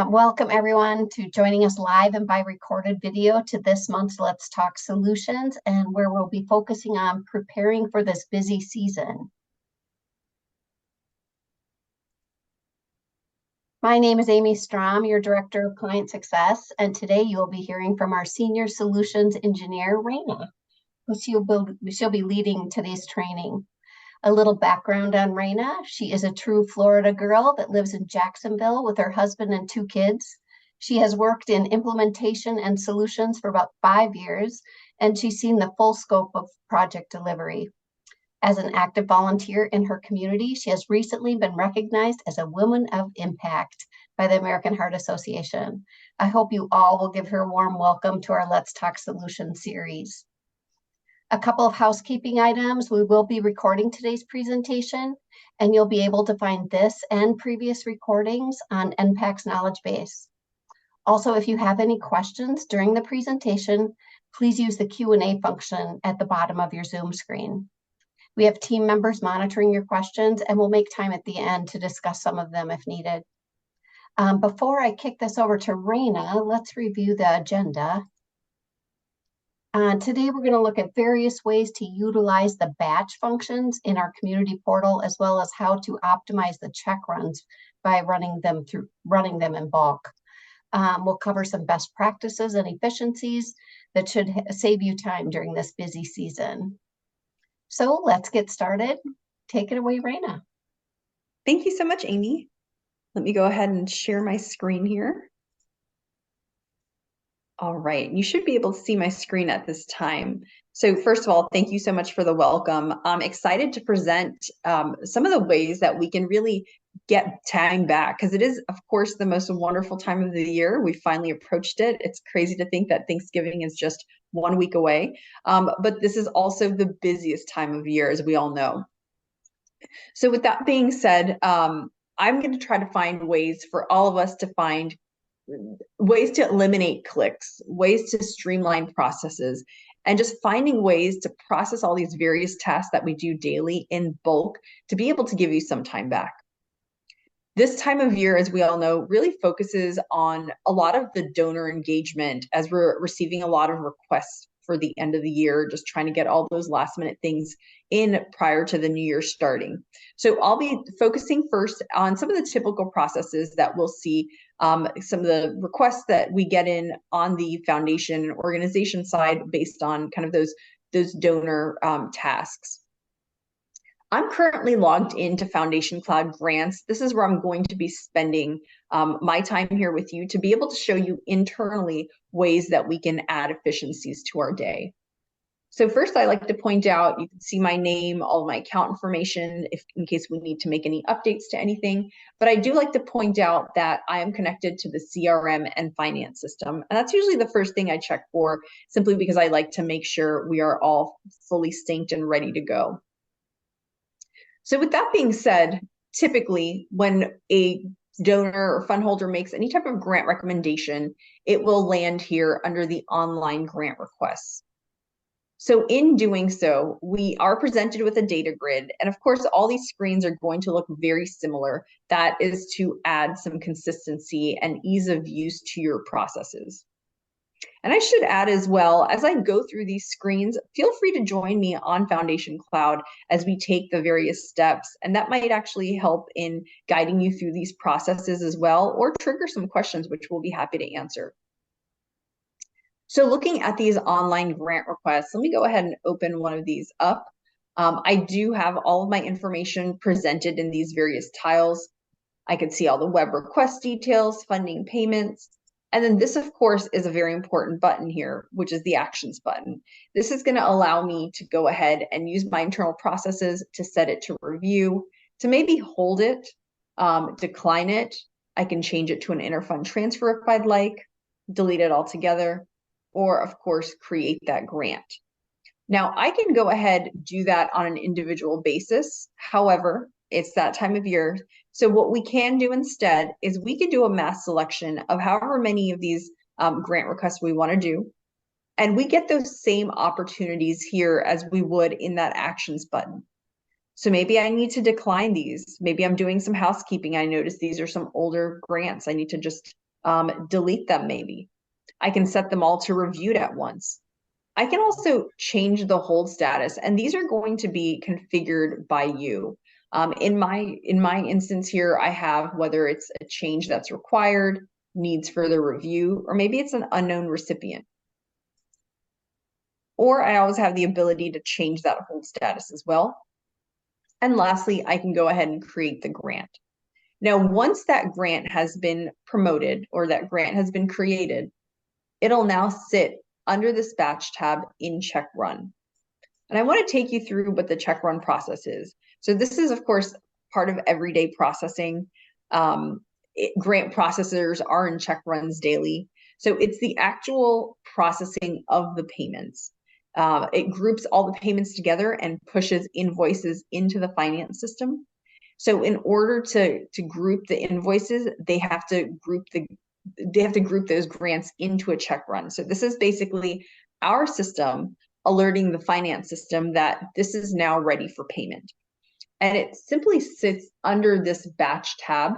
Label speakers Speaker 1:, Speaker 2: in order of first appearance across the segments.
Speaker 1: Welcome everyone to joining us live and by recorded video to this month's Let's Talk Solutions, and where we'll be focusing on preparing for this busy season. My name is Amy Strom, your Director of Client Success, and today you will be hearing from our Senior Solutions Engineer, Raina, who she'll be leading today's training. A little background on Raina. She is a true Florida girl that lives in Jacksonville with her husband and 2 kids. She has worked in implementation and solutions for about 5 years, and she's seen the full scope of project delivery. As an active volunteer in her community, she has recently been recognized as a Woman of Impact by the American Heart Association. I hope you all will give her a warm welcome to our Let's Talk Solutions series. A couple of housekeeping items. We will be recording today's presentation, and you'll be able to find this and previous recordings on NPAC's knowledge base. Also, if you have any questions during the presentation, please use the Q&A function at the bottom of your Zoom screen. We have team members monitoring your questions, and we'll make time at the end to discuss some of them if needed. Before I kick this over to Raina, let's review the agenda. Today, we're going to look at various ways to utilize the batch functions in our community portal, as well as how to optimize the check runs by running them in bulk. We'll cover some best practices and efficiencies that should save you time during this busy season. So let's get started. Take it away, Raina.
Speaker 2: Thank you so much, Amy. Let me go ahead and share my screen here. All right, you should be able to see my screen at this time. So first of all, thank you so much for the welcome. I'm excited to present some of the ways that we can really get time back, because it is, of course, the most wonderful time of the year. We finally approached it. It's crazy to think that Thanksgiving is just 1 week away, but this is also the busiest time of year, as we all know. So with that being said, I'm going to try to find ways for all of us to find ways to eliminate clicks, ways to streamline processes, and just finding ways to process all these various tasks that we do daily in bulk to be able to give you some time back. This time of year, as we all know, really focuses on a lot of the donor engagement, as we're receiving a lot of requests for the end of the year, just trying to get all those last minute things in prior to the new year starting. So I'll be focusing first on some of the typical processes that we'll see, some of the requests that we get in on the foundation and organization side based on kind of those donor tasks. I'm currently logged into Foundation Cloud Grants. This is where I'm going to be spending my time here with you to be able to show you internally ways that we can add efficiencies to our day. So first, I like to point out, you can see my name, all of my account information, in case we need to make any updates to anything. But I do like to point out that I am connected to the CRM and finance system. And that's usually the first thing I check for, simply because I like to make sure we are all fully synced and ready to go. So with that being said, typically when a donor or fund holder makes any type of grant recommendation, it will land here under the online grant requests. So in doing so, we are presented with a data grid. And of course, all these screens are going to look very similar. That is to add some consistency and ease of use to your processes. And I should add as well, as I go through these screens, feel free to join me on Foundation Cloud as we take the various steps. And that might actually help in guiding you through these processes as well, or trigger some questions, which we'll be happy to answer. So looking at these online grant requests, let me go ahead and open one of these up. I do have all of my information presented in these various tiles. I can see all the web request details, funding payments. And then this, of course, is a very important button here, which is the actions button. This is going to allow me to go ahead and use my internal processes to set it to review, to maybe hold it, decline it. I can change it to an interfund transfer if I'd like, delete it altogether, or of course, create that grant. Now, I can go ahead, do that on an individual basis. However, it's that time of year. So what we can do instead is we could do a mass selection of however many of these grant requests we want to do. And we get those same opportunities here as we would in that actions button. So maybe I need to decline these. Maybe I'm doing some housekeeping. I notice these are some older grants. I need to just delete them maybe. I can set them all to reviewed at once. I can also change the hold status, and these are going to be configured by you. In my instance here, I have whether it's a change that's required, needs further review, or maybe it's an unknown recipient. Or I always have the ability to change that hold status as well. And lastly, I can go ahead and create the grant. Now, once that grant has been promoted or that grant has been created, it'll now sit under this batch tab in check run. And I want to take you through what the check run process is. So this is, of course, part of everyday processing. Grant processors are in check runs daily. So it's the actual processing of the payments. It groups all the payments together and pushes invoices into the finance system. So in order to group the invoices, they have to group those grants into a check run. So this is basically our system alerting the finance system that this is now ready for payment. And it simply sits under this batch tab,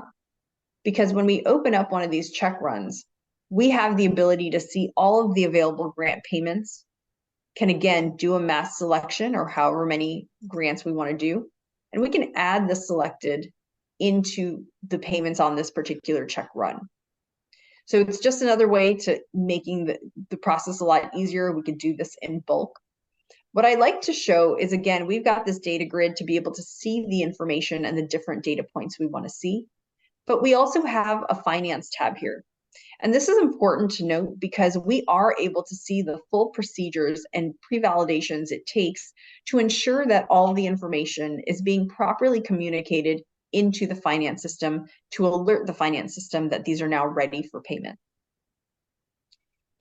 Speaker 2: because when we open up one of these check runs, we have the ability to see all of the available grant payments, can again do a mass selection or however many grants we want to do, and we can add the selected into the payments on this particular check run. So it's just another way to making the process a lot easier. We could do this in bulk. What I like to show is, again, we've got this data grid to be able to see the information and the different data points we want to see. But we also have a finance tab here. And this is important to note because we are able to see the full procedures and pre-validations it takes to ensure that all the information is being properly communicated into the finance system to alert the finance system that these are now ready for payment.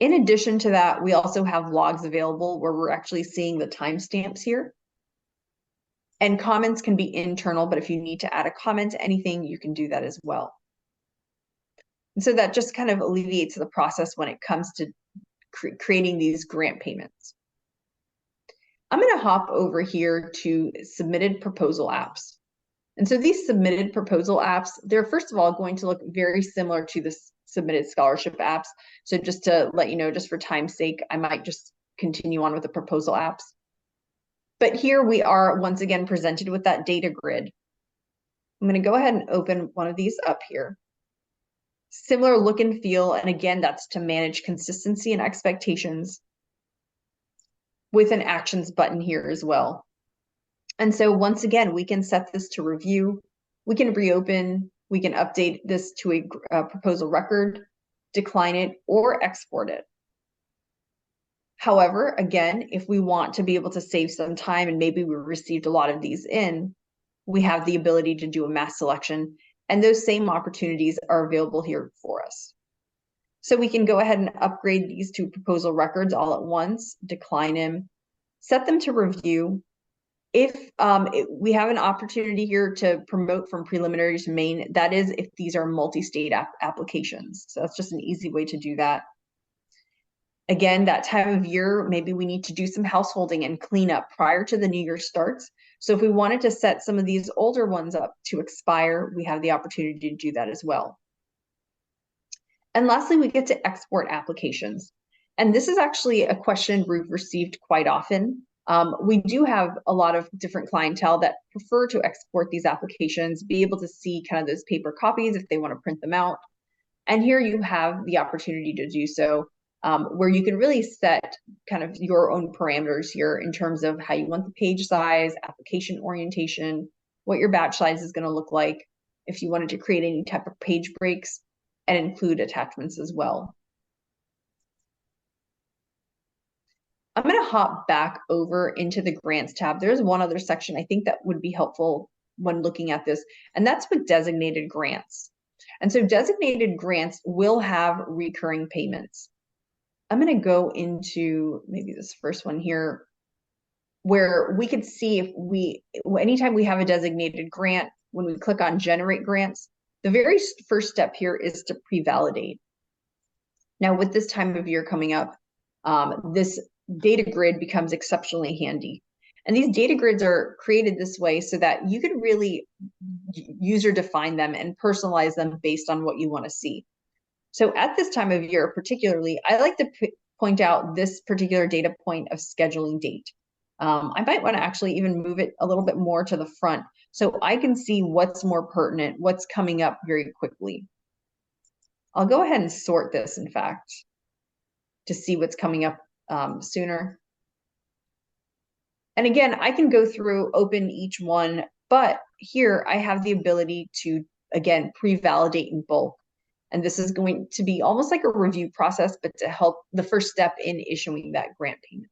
Speaker 2: In addition to that, we also have logs available where we're actually seeing the timestamps here. And comments can be internal, but if you need to add a comment to anything, you can do that as well. And so that just kind of alleviates the process when it comes to creating these grant payments. I'm going to hop over here to submitted proposal apps. And so these submitted proposal apps, they're first of all going to look very similar to the submitted scholarship apps. So just to let you know, just for time's sake, I might just continue on with the proposal apps. But here we are once again presented with that data grid. I'm going to go ahead and open one of these up here. Similar look and feel, and again, that's to manage consistency and expectations with an actions button here as well. And so once again, we can set this to review, we can reopen, we can update this to a proposal record, decline it, or export it. However, again, if we want to be able to save some time and maybe we received a lot of these in, we have the ability to do a mass selection, and those same opportunities are available here for us. So we can go ahead and upgrade these to proposal records all at once, decline them, set them to review. If we have an opportunity here to promote from preliminary to main, that is if these are multi-state applications. So that's just an easy way to do that. Again, that time of year, maybe we need to do some householding and cleanup prior to the new year starts. So if we wanted to set some of these older ones up to expire, we have the opportunity to do that as well. And lastly, we get to export applications. And this is actually a question we've received quite often. We do have a lot of different clientele that prefer to export these applications, be able to see kind of those paper copies if they want to print them out. And here you have the opportunity to do so, where you can really set kind of your own parameters here in terms of how you want the page size, application orientation, what your batch size is going to look like, if you wanted to create any type of page breaks, and include attachments as well. I'm going to hop back over into the grants tab. There's one other section I think that would be helpful when looking at this, and that's with designated grants. And so designated grants will have recurring payments. I'm going to go into maybe this first one here, where we could see if anytime we have a designated grant, when we click on generate grants, the very first step here is to pre-validate. Now, with this time of year coming up, this data grid becomes exceptionally handy. And these data grids are created this way so that you can really user define them and personalize them based on what you want to see. So at this time of year, particularly, I like to point out this particular data point of scheduling date. I might want to actually even move it a little bit more to the front so I can see what's more pertinent, what's coming up very quickly. I'll go ahead and sort this, in fact, to see what's coming up sooner. And again, I can go through, open each one, but here I have the ability to, again, pre-validate in bulk. And this is going to be almost like a review process, but to help the first step in issuing that grant payment.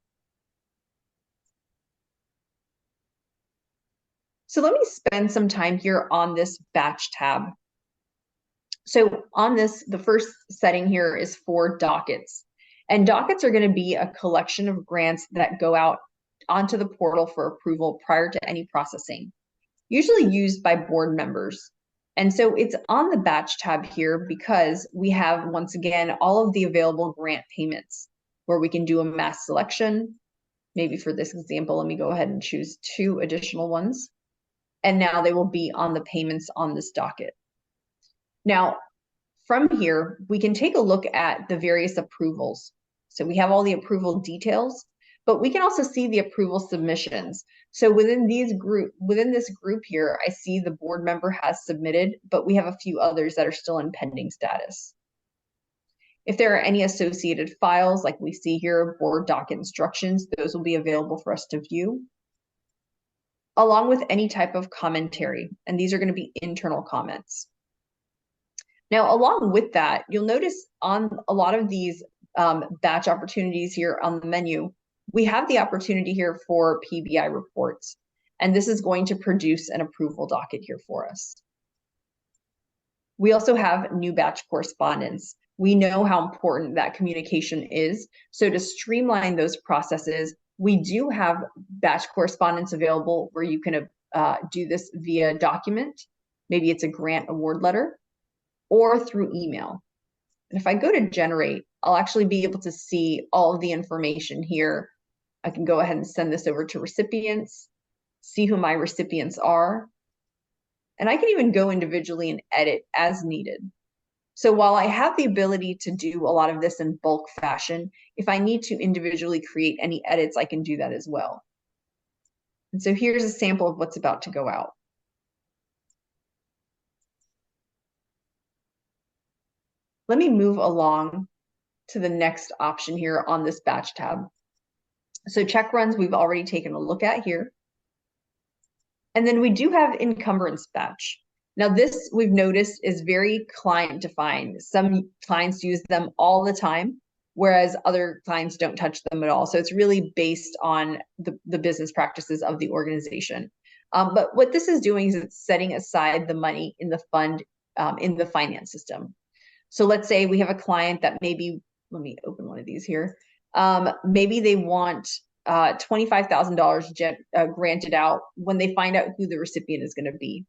Speaker 2: So let me spend some time here on this batch tab. So on this, the first setting here is for dockets. And dockets are going to be a collection of grants that go out onto the portal for approval prior to any processing, usually used by board members. And so it's on the batch tab here because we have, once again, all of the available grant payments where we can do a mass selection. Maybe for this example, let me go ahead and choose 2 additional ones. And now they will be on the payments on this docket. Now, from here, we can take a look at the various approvals. So we have all the approval details, but we can also see the approval submissions. So within this group here, I see the board member has submitted, but we have a few others that are still in pending status. If there are any associated files, like we see here, board docket instructions, those will be available for us to view, along with any type of commentary. And these are going to be internal comments. Now, along with that, you'll notice on a lot of these batch opportunities here on the menu, we have the opportunity here for PBI reports. And this is going to produce an approval docket here for us. We also have new batch correspondence. We know how important that communication is. So to streamline those processes, we do have batch correspondence available where you can do this via document. Maybe it's a grant award letter, or through email. And if I go to generate, I'll actually be able to see all of the information here. I can go ahead and send this over to recipients, see who my recipients are, and I can even go individually and edit as needed. So while I have the ability to do a lot of this in bulk fashion, if I need to individually create any edits, I can do that as well. And so here's a sample of what's about to go out. Let me move along to the next option here on this batch tab. So check runs we've already taken a look at here. And then we do have encumbrance batch. Now this we've noticed is very client defined. Some clients use them all the time, whereas other clients don't touch them at all. So it's really based on the business practices of the organization. But what this is doing is it's setting aside the money in the fund in the finance system. So let's say we have a client that maybe, let me open one of these here. Maybe they want $25,000 granted out when they find out who the recipient is going to be.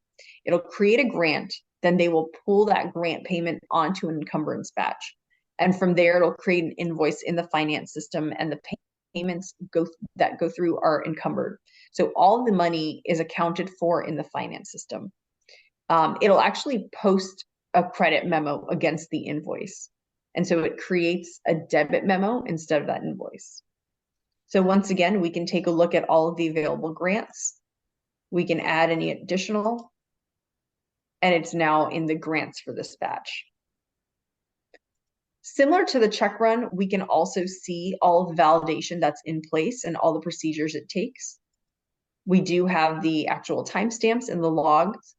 Speaker 2: It'll create a grant, then they will pull that grant payment onto an encumbrance batch. And from there, it'll create an invoice in the finance system, and the payments that go through are encumbered. So all the money is accounted for in the finance system. It'll actually post a credit memo against the invoice. And so it creates a debit memo instead of that invoice. So once again, we can take a look at all of the available grants. We can add any additional, and it's now in the grants for this batch. Similar to the check run, we can also see all of the validation that's in place and all the procedures it takes. We do have the actual timestamps in the logs,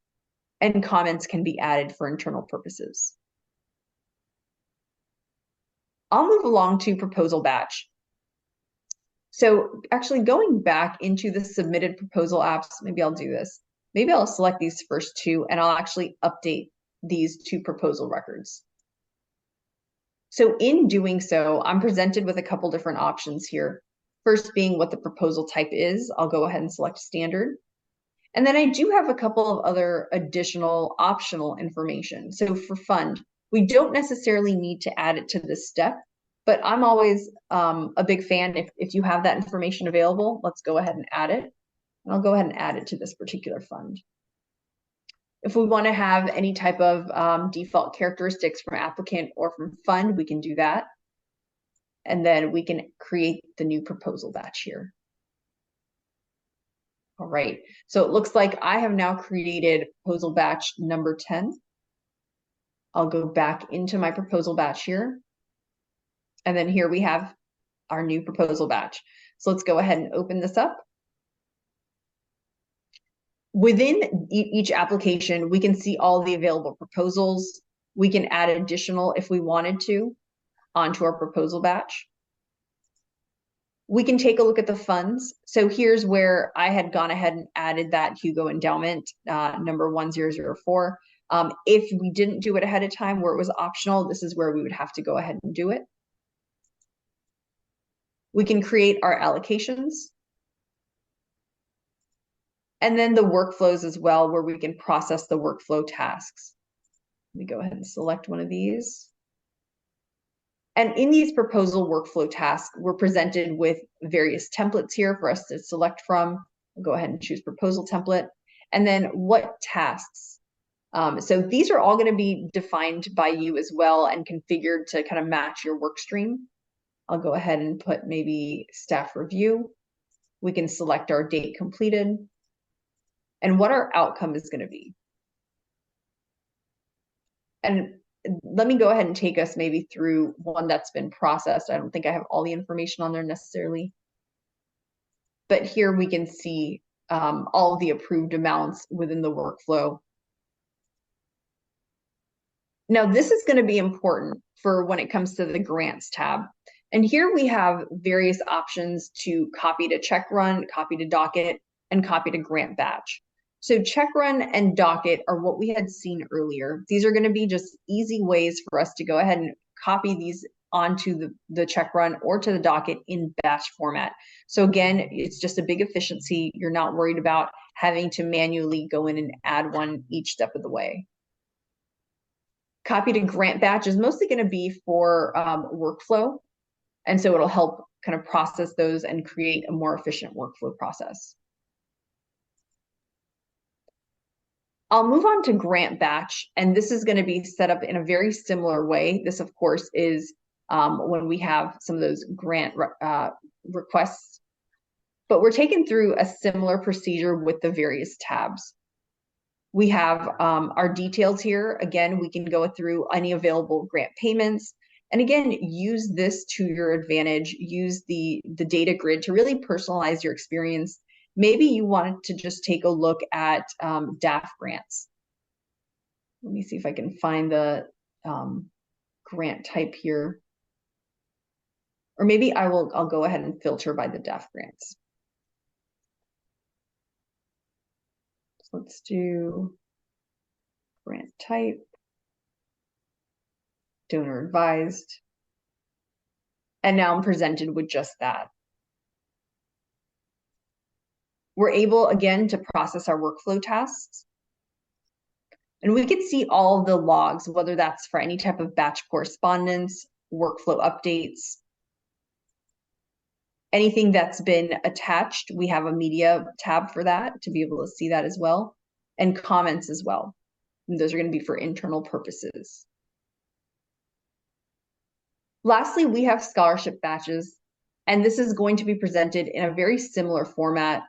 Speaker 2: and comments can be added for internal purposes. I'll move along to proposal batch. So actually going back into the submitted proposal apps, maybe I'll do this. Maybe I'll select these first 2 and I'll actually update these 2 proposal records. So in doing so, I'm presented with a couple different options here. First being what the proposal type is. I'll go ahead and select standard. And then I do have a couple of other additional optional information. So for fund, we don't necessarily need to add it to this step, but I'm always a big fan. If you have that information available, let's go ahead and add it. And I'll go ahead and add it to this particular fund. If we want to have any type of default characteristics from applicant or from fund, we can do that. And then we can create the new proposal batch here. All right, so it looks like I have now created proposal batch number 10. I'll go back into my proposal batch here. And then here we have our new proposal batch. So let's go ahead and open this up. Within each application, we can see all the available proposals. We can add additional if we wanted to onto our proposal batch. We can take a look at the funds. So here's where I had gone ahead and added that Hugo endowment number 1004. If we didn't do it ahead of time where it was optional, this is where we would have to go ahead and do it. We can create our allocations. And then the workflows as well, where we can process the workflow tasks. Let me go ahead and select one of these. And in these proposal workflow tasks, we're presented with various templates here for us to select from. I'll go ahead and choose proposal template. And then what tasks. So these are all going to be defined by you as well and configured to kind of match your work stream. I'll go ahead and put maybe staff review. We can select our date completed and what our outcome is going to be. And let me go ahead and take us maybe through one that's been processed. I don't think I have all the information on there necessarily. But here we can see all of the approved amounts within the workflow. Now, this is going to be important for when it comes to the grants tab. And here we have various options to copy to check run, copy to docket, and copy to grant batch. So check run and docket are what we had seen earlier. These are going to be just easy ways for us to go ahead and copy these onto the check run or to the docket in batch format. So again, it's just a big efficiency. You're not worried about having to manually go in and add one each step of the way. Copy to grant batch is mostly going to be for workflow. And so it'll help kind of process those and create a more efficient workflow process. I'll move on to grant batch, and this is going to be set up in a very similar way. This, of course, is when we have some of those grant requests, but we're taken through a similar procedure with the various tabs. We have our details here. Again, we can go through any available grant payments. And again, use this to your advantage. Use the data grid to really personalize your experience. Maybe you wanted to just take a look at DAF grants. Let me see if I can find the grant type here. Or maybe I'll go ahead and filter by the DAF grants. So let's do grant type, donor advised. And now I'm presented with just that. We're able, again, to process our workflow tasks. And we can see all the logs, whether that's for any type of batch correspondence, workflow updates, anything that's been attached. We have a media tab for that to be able to see that as well, and comments as well. And those are going to be for internal purposes. Lastly, we have scholarship batches, and this is going to be presented in a very similar format.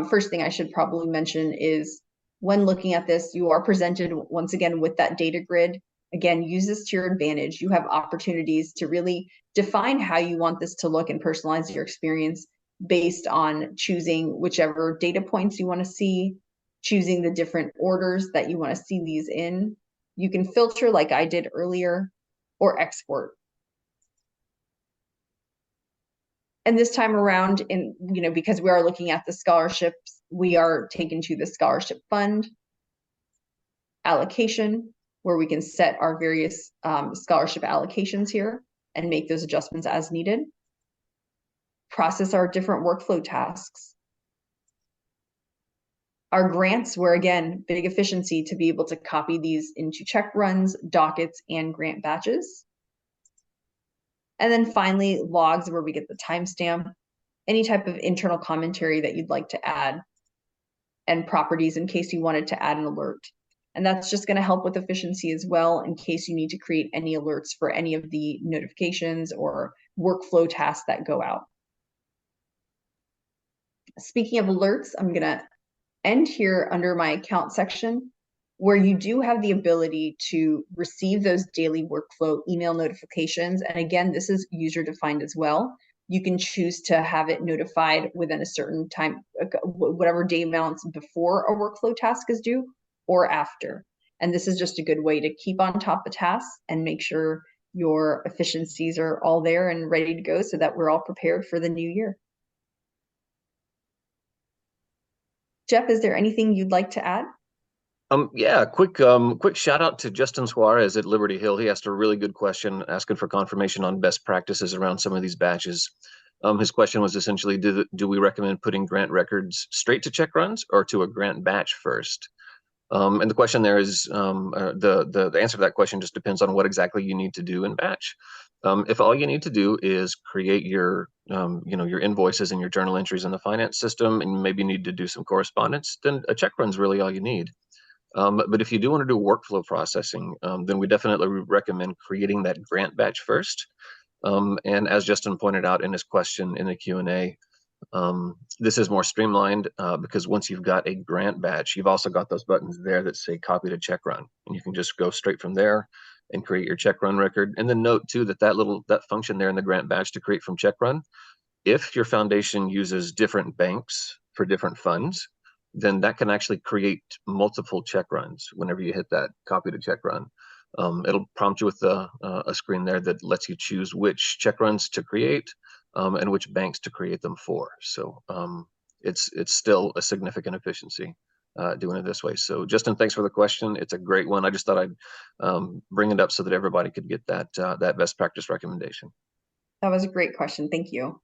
Speaker 2: First thing I should probably mention is when looking at this, you are presented once again with that data grid. Again, use this to your advantage. You have opportunities to really define how you want this to look and personalize your experience based on choosing whichever data points you want to see, choosing the different orders that you want to see these in. You can filter like I did earlier or export. And this time around, because we are looking at the scholarships, we are taken to the scholarship fund allocation, where we can set our various scholarship allocations here and make those adjustments as needed. Process our different workflow tasks. Our grants, where again, big efficiency to be able to copy these into check runs, dockets, and grant batches. And then finally, logs, where we get the timestamp, any type of internal commentary that you'd like to add, and properties in case you wanted to add an alert. And that's just going to help with efficiency as well in case you need to create any alerts for any of the notifications or workflow tasks that go out. Speaking of alerts, I'm going to end here under my account section, where you do have the ability to receive those daily workflow email notifications. And again, this is user defined as well. You can choose to have it notified within a certain time, whatever day amounts before a workflow task is due or after. And this is just a good way to keep on top of tasks and make sure your efficiencies are all there and ready to go so that we're all prepared for the new year. Jeff, is there anything you'd like to add?
Speaker 3: Yeah, quick shout out to Justin Suarez at Liberty Hill. He asked a really good question, asking for confirmation on best practices around some of these batches. His question was essentially, do we recommend putting grant records straight to check runs or to a grant batch first? And the question there is, the answer to that question just depends on what exactly you need to do in batch. If all you need to do is create your, your invoices and your journal entries in the finance system, and maybe need to do some correspondence, then a check run's really all you need. But if you do want to do workflow processing, then we definitely recommend creating that grant batch first. And as Justin pointed out in his question in the Q&A, this is more streamlined because once you've got a grant batch, you've also got those buttons there that say copy to check run, and you can just go straight from there and create your check run record. And then note too that function there in the grant batch to create from check run, if your foundation uses different banks for different funds, then that can actually create multiple check runs whenever you hit that copy to check run. It'll prompt you with a screen there that lets you choose which check runs to create and which banks to create them for. So it's still a significant efficiency doing it this way. So Justin, thanks for the question. It's a great one. I just thought I'd bring it up so that everybody could get that best practice recommendation.
Speaker 2: That was a great question. Thank you.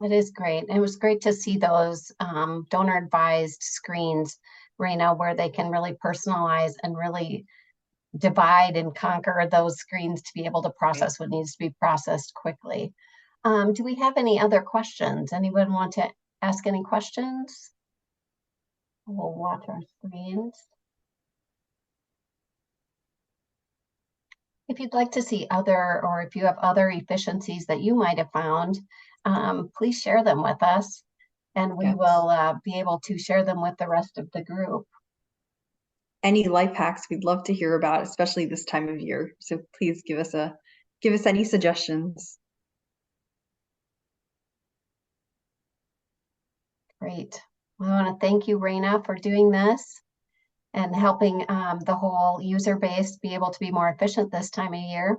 Speaker 1: It is great. It was great to see those donor advised screens, Raina, where they can really personalize and really divide and conquer those screens to be able to process what needs to be processed quickly. Do we have any other questions? Anyone want to ask any questions? We'll watch our screens. If you'd like to see or if you have other efficiencies that you might have found, please share them with us, and we will be able to share them with the rest of the group.
Speaker 2: Any life hacks we'd love to hear about, especially this time of year. So please give us any suggestions.
Speaker 1: Great. I want to thank you, Raina, for doing this and helping the whole user base be able to be more efficient this time of year.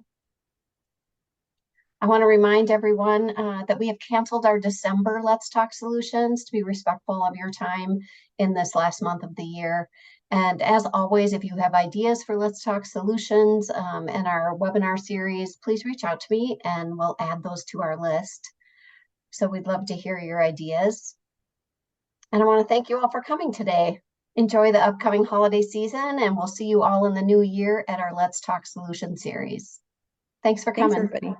Speaker 1: I want to remind everyone that we have canceled our December Let's Talk Solutions to be respectful of your time in this last month of the year. And as always, if you have ideas for Let's Talk Solutions and our webinar series, please reach out to me and we'll add those to our list. So we'd love to hear your ideas. And I want to thank you all for coming today. Enjoy the upcoming holiday season, and we'll see you all in the new year at our Let's Talk Solutions series. Thanks for coming.
Speaker 2: Thanks, everybody.